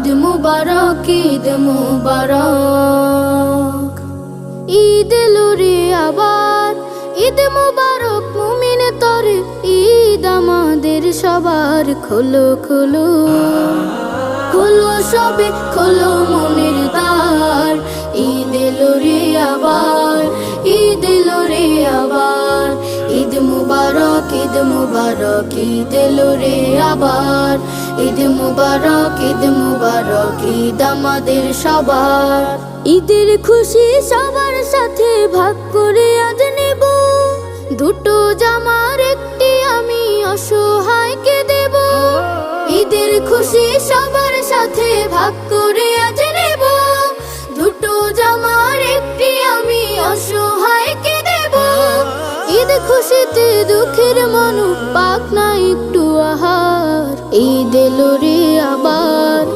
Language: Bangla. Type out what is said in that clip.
ঈদ মুবারক, ঈদ মুবারক। ঈদ এলো রে আবার, ঈদ মুবারক মুমিন তরে, ঈদ আমাদের সবার। খোলো খোলো খোলো সবে খোলো মনের দ্বার, ঈদ এলো রে আবার, ঈদ এলো রে আবার। ঈদ মুবারক, ঈদ মুবারক, ঈদ এলো রে আবার। ঈদ মুবারক, ঈদ মুবারক, ঈদ আমাদের সবার। ঈদের খুশি সবার সাথে ভাগ করে আজ নেব, দুটো জামার একটি আমি অসহায়কে দেব। ঈদের খুশি সবার সাথে